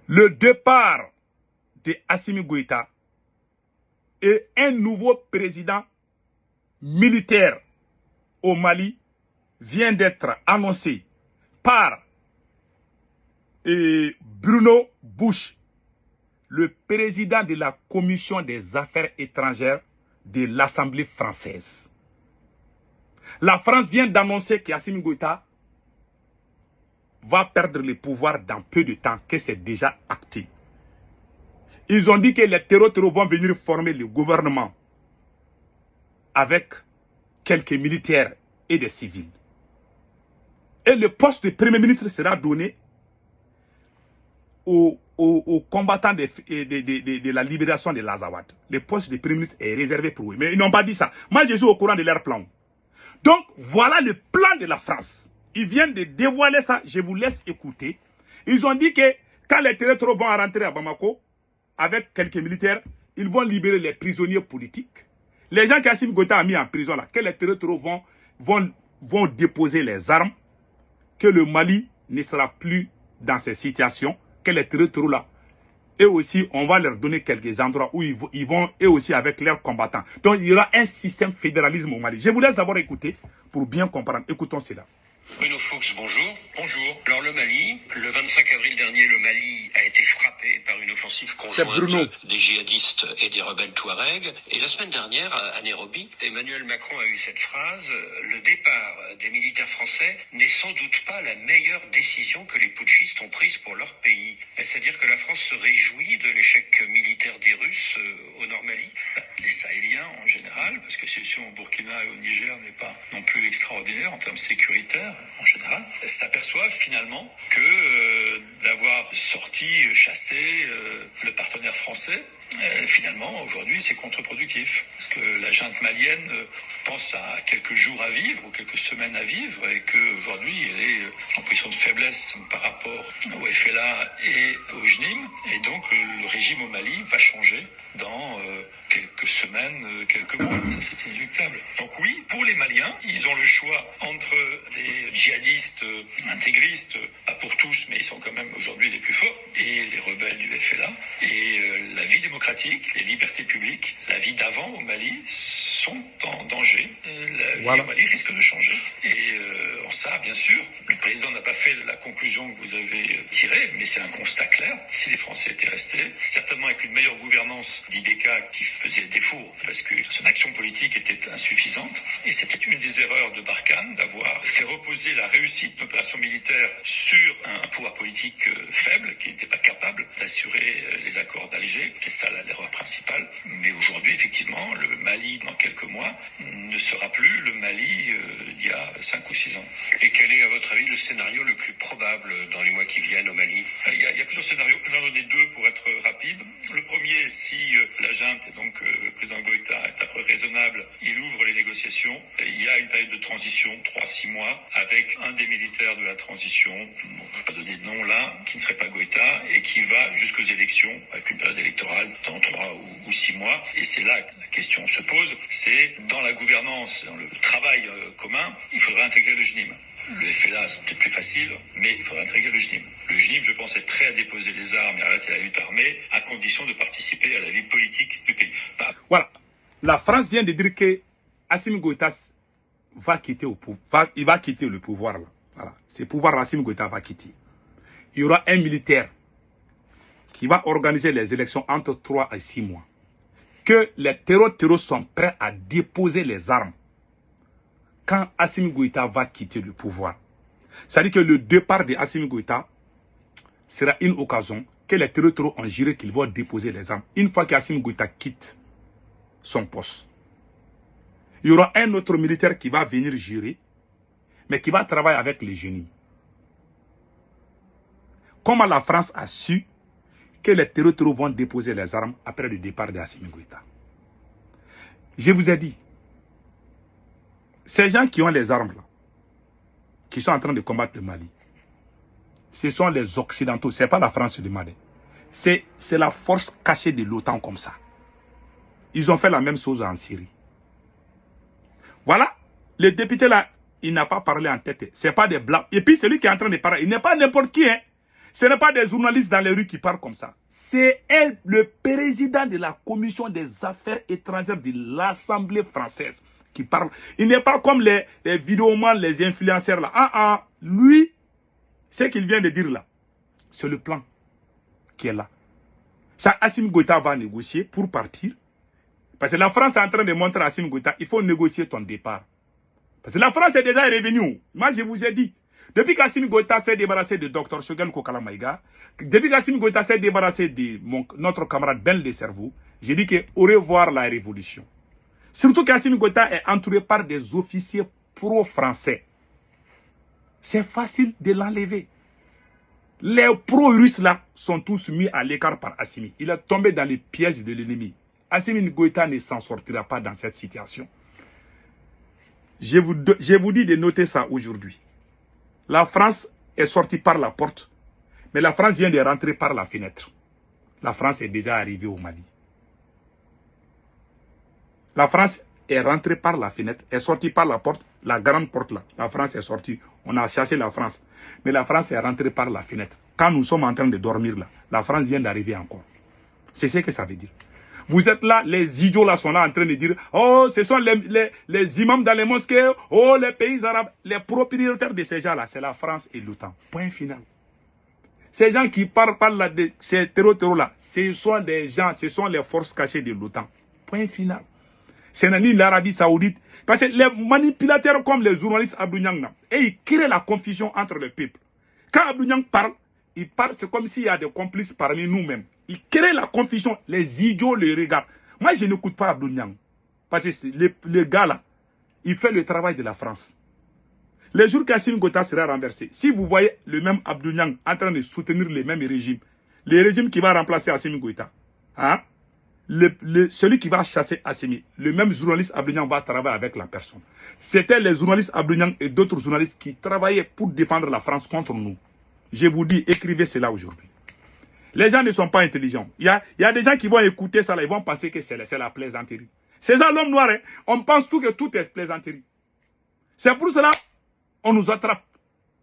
Le départ de Assimi Goïta et un nouveau président militaire au Mali vient d'être annoncé par Bruno Bush, le président de la Commission des affaires étrangères de l'Assemblée française. La France vient d'annoncer qu'Assimi Goïta va perdre le pouvoir dans peu de temps, que c'est déjà acté. Ils ont dit que les terreaux vont venir former le gouvernement avec quelques militaires et des civils. Et le poste de Premier ministre sera donné aux combattants de la libération de l'Azawad. Le poste de Premier ministre est réservé pour eux. Mais ils n'ont pas dit ça. Moi, je suis au courant de leur plan. Donc, voilà le plan de la France. Ils viennent de dévoiler ça. Je vous laisse écouter. Ils ont dit que quand les terreaux vont rentrer à Bamako, avec quelques militaires, ils vont libérer les prisonniers politiques. Les gens qu'Assimi Goïta a mis en prison là, que les terreaux vont déposer les armes, que le Mali ne sera plus dans ces situations, que les terreaux là, et aussi on va leur donner quelques endroits où ils vont, et aussi avec leurs combattants. Donc il y aura un système fédéralisme au Mali. Je vous laisse d'abord écouter pour bien comprendre. Écoutons cela. Bruno Fuchs, bonjour. Bonjour. Alors le Mali, le 25 avril dernier, le Mali a été frappé par une offensive conjointe des djihadistes et des rebelles Touaregs. Et la semaine dernière, à Nairobi, Emmanuel Macron a eu cette phrase: le départ des militaires français n'est sans doute pas la meilleure décision que les putschistes ont prise pour leur pays. C'est-à-dire que la France se réjouit de l'échec militaire des Russes au Nord Mali. Les Sahéliens en général, parce que la situation au Burkina et au Niger n'est pas non plus extraordinaire en termes sécuritaires en général, s'aperçoivent finalement que d'avoir sorti, chassé le partenaire français, finalement aujourd'hui c'est contre-productif. Parce que la junte malienne pense à quelques jours à vivre ou quelques semaines à vivre et qu'aujourd'hui elle est en position de faiblesse par rapport au FLA et au JNIM. Et donc le régime au Mali va changer dans quelques semaines, quelques mois. Ça, c'est inéluctable. Donc oui, pour les Maliens, ils ont le choix entre des djihadistes intégristes, pas pour tous, mais ils sont quand même aujourd'hui les plus forts, et les rebelles du FLA. Et la vie démocratique, les libertés publiques, la vie d'avant au Mali sont en danger. La vie au Mali risque de changer. Et ça, bien sûr, le président n'a pas fait la conclusion que vous avez tirée, mais c'est un constat clair. Si les Français étaient restés, certainement avec une meilleure gouvernance d'Ibeka qui faisait défaut, parce que son action politique était insuffisante. Et c'était une des erreurs de Barkhane d'avoir fait reposer la réussite d'une opération militaire sur un pouvoir politique faible, qui n'était pas capable d'assurer les accords d'Alger. C'est ça l'erreur principale. Mais aujourd'hui, effectivement, le Mali, dans quelques mois, ne sera plus le Mali d'il y a 5 ou 6 ans. Et quel est, à votre avis, le scénario le plus probable dans les mois qui viennent au Mali? Il y a plusieurs scénarios. Je vais en donner 2 pour être rapide. Le premier, si la junte, et donc le président Goïta, est après raisonnable, il ouvre les négociations. Il y a une période de transition, 3-6 mois, avec un des militaires de la transition, je ne vais pas donner de nom là, qui ne serait pas Goïta, et qui va jusqu'aux élections, avec une période électorale dans 3 ou 6 mois. Et c'est là que la question se pose, c'est dans la gouvernance, dans le travail commun, il faudrait intégrer le JNIM. Le FLA, c'est peut-être plus facile, mais il faudrait intégrer le JNIM. Le JNIM, je pense, est prêt à déposer les armes et à arrêter la lutte armée, à condition de participer à la vie politique du pays. Voilà. La France vient de dire que Assimi Goïta va quitter il va quitter le pouvoir là. Voilà. Ce pouvoir Assimi Goïta va quitter. Il y aura un militaire qui va organiser les élections entre 3 et 6 mois. Que les terroristes sont prêts à déposer les armes quand Assimi Goïta va quitter le pouvoir. C'est-à-dire que le départ de Assimi Goïta sera une occasion que les terroristes ont juré qu'ils vont déposer les armes. Une fois qu'Assimi Goïta quitte son poste, il y aura un autre militaire qui va venir jurer, mais qui va travailler avec les génies. Comment la France a su que les terroristes vont déposer les armes après le départ d'Assimi Goïta? Je vous ai dit, ces gens qui ont les armes là, qui sont en train de combattre le Mali, ce sont les Occidentaux, ce n'est pas la France du Mali. C'est la force cachée de l'OTAN comme ça. Ils ont fait la même chose en Syrie. Voilà, le député là, il n'a pas parlé en tête. Ce n'est pas des blancs. Et puis celui qui est en train de parler, il n'est pas n'importe qui. Hein. Ce n'est pas des journalistes dans les rues qui parlent comme ça. C'est le président de la commission des affaires étrangères de l'Assemblée française qui parle. Il n'est pas comme les vidéomans, les influenceurs là. Lui, ce qu'il vient de dire là, c'est le plan qui est là. Ça, Assimi Goïta va négocier pour partir. Parce que la France est en train de montrer à Assimi Goïta, il faut négocier ton départ. Parce que la France est déjà revenue. Moi, je vous ai dit. Depuis qu'Assimi Goïta s'est débarrassé de Dr Shogel Kokala Maïga, depuis qu'Assimi Goïta s'est débarrassé de notre camarade Ben Le Cerveau, j'ai dit que au revoir la révolution. Surtout qu'Assimi Goïta est entouré par des officiers pro-français. C'est facile de l'enlever. Les pro-russes là sont tous mis à l'écart par Assimi. Il est tombé dans les pièges de l'ennemi. Assimi Goïta ne s'en sortira pas dans cette situation. Je vous dis de noter ça aujourd'hui. La France est sortie par la porte, mais la France vient de rentrer par la fenêtre. La France est déjà arrivée au Mali. La France est rentrée par la fenêtre, est sortie par la porte, la grande porte là. La France est sortie. On a chassé la France. Mais la France est rentrée par la fenêtre. Quand nous sommes en train de dormir là, la France vient d'arriver encore. C'est ce que ça veut dire. Vous êtes là, les idiots là sont là en train de dire, oh, ce sont les imams dans les mosquées, oh, les pays arabes. Les propriétaires de ces gens-là, c'est la France et l'OTAN. Point final. Ces gens qui parlent là de ces terroristes-là, ce sont des gens, ce sont les forces cachées de l'OTAN. Point final. Ce n'est ni l'Arabie Saoudite. Parce que les manipulateurs comme les journalistes Abdou Niang, et ils créent la confusion entre le peuple. Quand Abdou Niang parle, c'est comme s'il y a des complices parmi nous-mêmes. Il crée la confusion. Les idiots le regardent. Moi, je n'écoute pas Abdou Niang. Parce que le gars là, il fait le travail de la France. Les jours qu'Assimi Goïta sera renversé, si vous voyez le même Abdou Niang en train de soutenir les mêmes régimes, les régimes qui va remplacer Assimi Goïta, hein, celui qui va chasser Assimi, le même journaliste Abdou Niang va travailler avec la personne. C'était les journalistes Abdou Niang et d'autres journalistes qui travaillaient pour défendre la France contre nous. Je vous dis, écrivez cela aujourd'hui. Les gens ne sont pas intelligents. Il y a des gens qui vont écouter ça, là, ils vont penser que c'est la plaisanterie. C'est ça l'homme noir, hein? On pense que tout est plaisanterie. C'est pour cela on nous attrape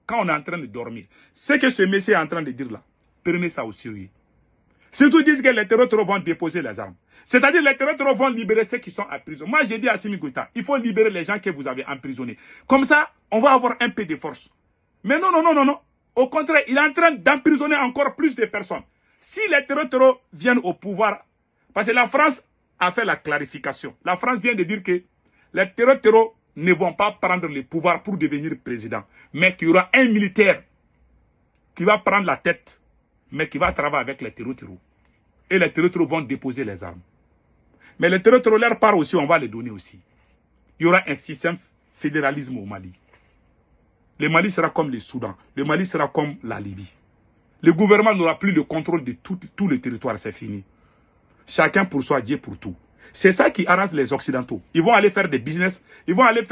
quand on est en train de dormir. Ce que ce monsieur est en train de dire là, prenez ça au sérieux. Surtout disent que les terroristes vont déposer les armes. C'est-à-dire les terroristes vont libérer ceux qui sont en prison. Moi j'ai dit à Assimi Goïta, il faut libérer les gens que vous avez emprisonnés. Comme ça, on va avoir un peu de force. Mais non. Au contraire, il est en train d'emprisonner encore plus de personnes. Si les terroristes viennent au pouvoir, parce que la France a fait la clarification. La France vient de dire que les terroristes ne vont pas prendre le pouvoir pour devenir président. Mais qu'il y aura un militaire qui va prendre la tête, mais qui va travailler avec les terroristes. Et les terroristes vont déposer les armes. Mais les terroristes, leur part aussi, on va les donner aussi. Il y aura un système fédéralisme au Mali. Le Mali sera comme le Soudan. Le Mali sera comme la Libye. Le gouvernement n'aura plus le contrôle de tout le territoire, c'est fini. Chacun pour soi, Dieu pour tout. C'est ça qui arrange les Occidentaux. Ils vont aller faire des business, ils vont aller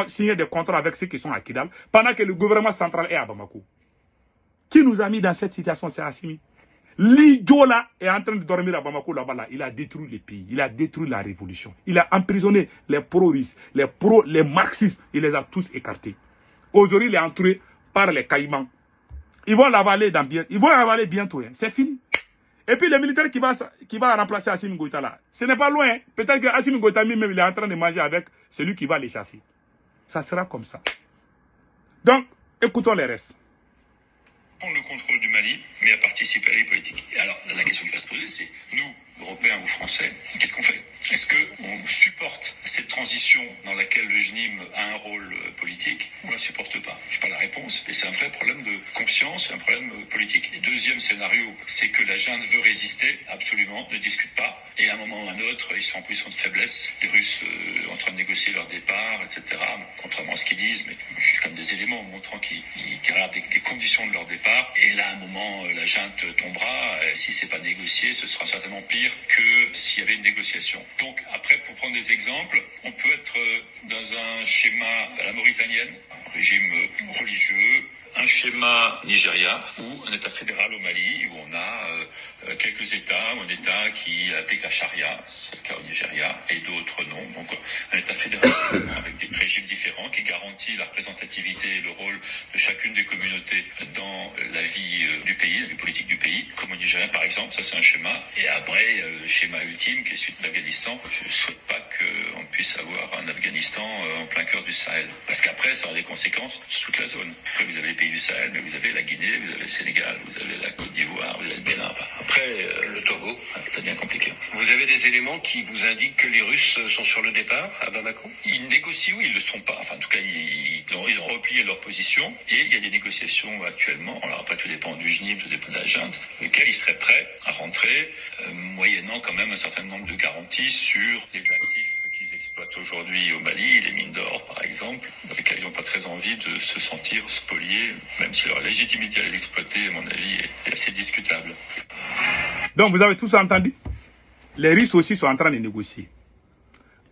signer des contrats avec ceux qui sont à Kidal, pendant que le gouvernement central est à Bamako. Qui nous a mis dans cette situation, c'est Assimi. L'idiot là est en train de dormir à Bamako là-bas. Là. Il a détruit le pays, il a détruit la révolution. Il a emprisonné les pro-russes, les marxistes, il les a tous écartés. Aujourd'hui, il est entouré par les caïmans. Ils vont l'avaler bientôt, hein. C'est fini. Et puis le militaire qui va remplacer Assimi Goïta là, ce n'est pas loin. Hein. Peut-être que Assimi Goïta lui-même il est en train de manger avec celui qui va les chasser. Ça sera comme ça. Donc, écoutons les restes. Prendre le contrôle du Mali, mais à participer à la vie politique. Et alors, la question qui va se poser, c'est nous, Européens ou Français, qu'est-ce qu'on fait? Est-ce qu'on supporte cette transition dans laquelle le JNIM a un rôle politique ou on ne la supporte pas? Je n'ai pas la réponse, mais c'est un vrai problème de conscience, un problème politique. Et deuxième scénario, c'est que la junte veut résister, absolument, ne discute pas. Et à un moment ou à un autre, ils sont en position de faiblesse. Les Russes en train de négocier leur départ, etc. Contrairement à ce qu'ils disent, mais j'ai comme des éléments montrant qu'ils regardent les conditions de leur départ. Et là, à un moment, la junte tombera. Et si c'est pas négocié, ce sera certainement pire que s'il y avait une négociation. Donc après, pour prendre des exemples, on peut être dans un schéma à la mauritanienne, un régime religieux, un schéma Nigeria ou un État fédéral au Mali où on a quelques États, un État qui applique la charia, c'est le cas au Nigeria, et d'autres non. Donc un État fédéral avec des régimes différents qui garantit la représentativité et le rôle de chacune des communautés dans la vie du pays, la vie politique du pays, comme au Nigeria par exemple, ça c'est un schéma. Et après, le schéma ultime qui est celui de l'Afghanistan, je ne souhaite pas qu'on puisse avoir un Afghanistan en plein cœur du Sahel. Parce qu'après, ça aura des conséquences sur toute la zone. Après, vous avez les pays du Sahel, mais vous avez la Guinée, vous avez le Sénégal, vous avez la Côte d'Ivoire, vous avez le Bénin. Enfin, après, le Togo, ça devient compliqué. Vous avez des éléments qui vous indiquent que les Russes sont sur le départ à Bamako? Ils négocient ou ils ne le sont pas? Enfin, en tout cas, ils ont replié leur position et il y a des négociations actuellement. Alors après, tout dépend du GNIM, tout dépend de la junte, lequel ils seraient prêts à rentrer, moyennant quand même un certain nombre de garanties sur les actifs qu'ils exploitent aujourd'hui au Mali, les mines d'or par exemple, dans lesquelles ils n'ont pas très envie de se sentir spoliés, même si leur légitimité à l'exploiter, à mon avis, est assez discutable. Donc vous avez tous entendu? Les Russes aussi sont en train de négocier.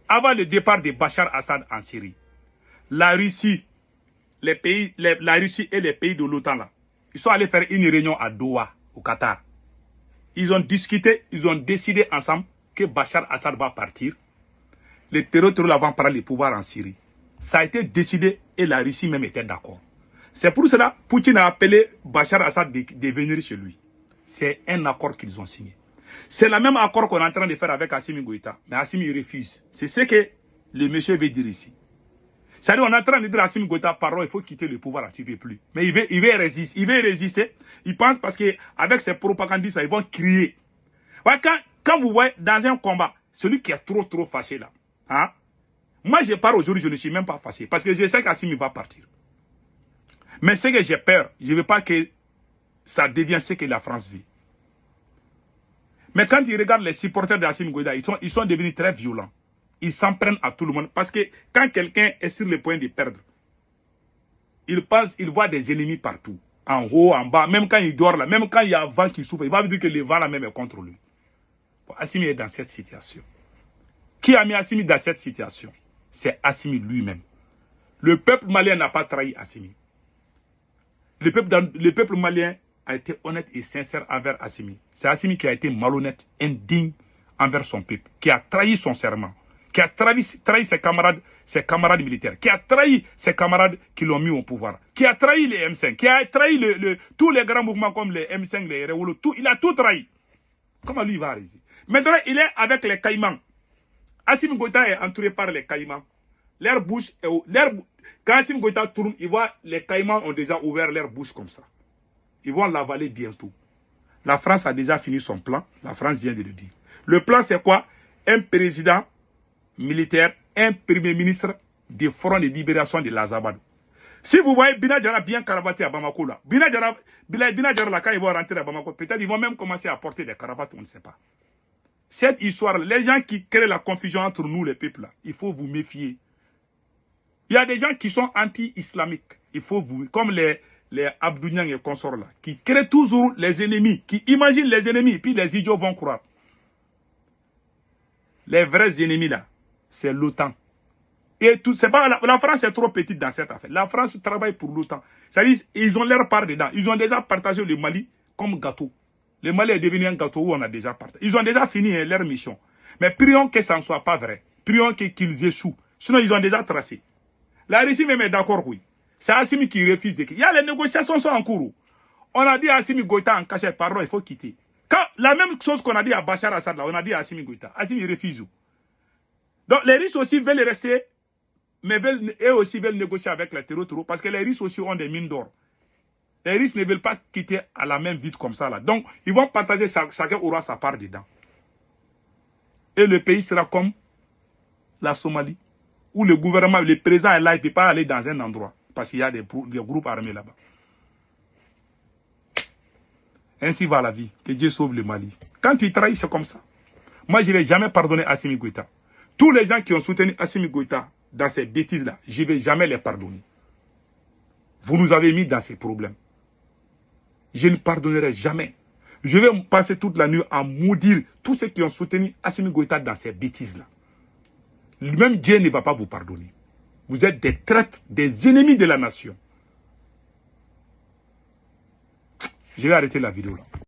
Avant le départ de Bachar Assad en Syrie, la Russie et les pays de l'OTAN là, ils sont allés faire une réunion à Doha, au Qatar. Ils ont discuté, ils ont décidé ensemble que Bachar Assad va partir. Les terroristes vont prendre le pouvoir en Syrie. Ça a été décidé et la Russie même était d'accord. C'est pour cela que Poutine a appelé Bachar Assad de venir chez lui. C'est un accord qu'ils ont signé. C'est le même accord qu'on est en train de faire avec Assimi Goïta. Mais Assimi refuse. C'est ce que le monsieur veut dire ici. C'est-à-dire qu'on est en train de dire à Assimi Goïta, pardon, il faut quitter le pouvoir, tu ne veux plus. Mais il veut résister. Il veut résister. Il pense parce qu'avec ses propagandistes, ils vont crier. Ouais, quand vous voyez dans un combat, celui qui est trop fâché là, hein? Moi je pars aujourd'hui, je ne suis même pas fâché. Parce que je sais qu'Assimi va partir. Mais ce que j'ai peur, je ne veux pas que ça devienne ce que la France vit. Mais quand ils regardent les supporters d'Assimi Goïta, ils sont devenus très violents. Ils s'en prennent à tout le monde. Parce que quand quelqu'un est sur le point de perdre, il voit des ennemis partout. En haut, en bas, même quand il dort là, même quand il y a un vent qui souffle, il va dire que le vent là même est contre lui. Bon, Assimi est dans cette situation. Qui a mis Assimi dans cette situation? C'est Assimi lui-même. Le peuple malien n'a pas trahi Assimi. Le peuple malien a été honnête et sincère envers Assimi. C'est Assimi qui a été malhonnête, indigne envers son peuple, qui a trahi son serment, qui a trahi ses camarades militaires, qui a trahi ses camarades qui l'ont mis au pouvoir, qui a trahi les M5, qui a trahi tous les grands mouvements comme les M5, les Rewolo, il a tout trahi. Comment lui il va résister? Maintenant, il est avec les Caïmans. Assimi Goïta est entouré par les Caïmans. Leur bouche quand Assimi Goïta tourne, il voit les Caïmans ont déjà ouvert leur bouche comme ça. Ils vont l'avaler bientôt. La France a déjà fini son plan. La France vient de le dire. Le plan, c'est quoi? Un président militaire, un premier ministre du Front de libération de l'Azawad. Si vous voyez Bina Diarra bien cravaté à Bamako, là, Bina Diarra, là, quand ils vont rentrer à Bamako, peut-être ils vont même commencer à porter des cravates, on ne sait pas. Cette histoire, les gens qui créent la confusion entre nous, les peuples, là, il faut vous méfier. Il y a des gens qui sont anti-islamiques. Il faut vous, comme les Abdou Niang et consorts là, qui créent toujours les ennemis, qui imaginent les ennemis, puis les idiots vont croire. Les vrais ennemis là, c'est l'OTAN. Et tout, c'est pas la France est trop petite dans cette affaire. La France travaille pour l'OTAN. C'est-à-dire, ils ont leur part dedans. Ils ont déjà partagé le Mali comme gâteau. Le Mali est devenu un gâteau où on a déjà partagé. Ils ont déjà fini leur mission. Mais prions que ça ne soit pas vrai. Prions qu'ils échouent. Sinon, ils ont déjà tracé. La Russie même est d'accord, oui. C'est Assimi qui refuse de quitter. Il y a les négociations sont en cours. On a dit à Assimi Goïta en cachette, pardon, il faut quitter. La même chose qu'on a dit à Bachar Assad, là, on a dit à Assimi Goïta. Assimi refuse. Donc les Russes aussi veulent rester, mais eux aussi veulent négocier avec les terroristes, parce que les Russes aussi ont des mines d'or. Les Russes ne veulent pas quitter à la main vide comme ça. Là. Donc ils vont partager, chacun aura sa part dedans. Et le pays sera comme la Somalie, où le gouvernement, le président est là, il ne peut pas aller dans un endroit. Parce qu'il y a des groupes armés là-bas. Ainsi va la vie. Que Dieu sauve le Mali. Quand il trahit, c'est comme ça. Moi, je ne vais jamais pardonner Assimi Goïta. Tous les gens qui ont soutenu Assimi Goïta dans ces bêtises-là, je ne vais jamais les pardonner. Vous nous avez mis dans ces problèmes. Je ne pardonnerai jamais. Je vais passer toute la nuit à maudire tous ceux qui ont soutenu Assimi Goïta dans ces bêtises-là. Même Dieu ne va pas vous pardonner. Vous êtes des traîtres, des ennemis de la nation. Je vais arrêter la vidéo là.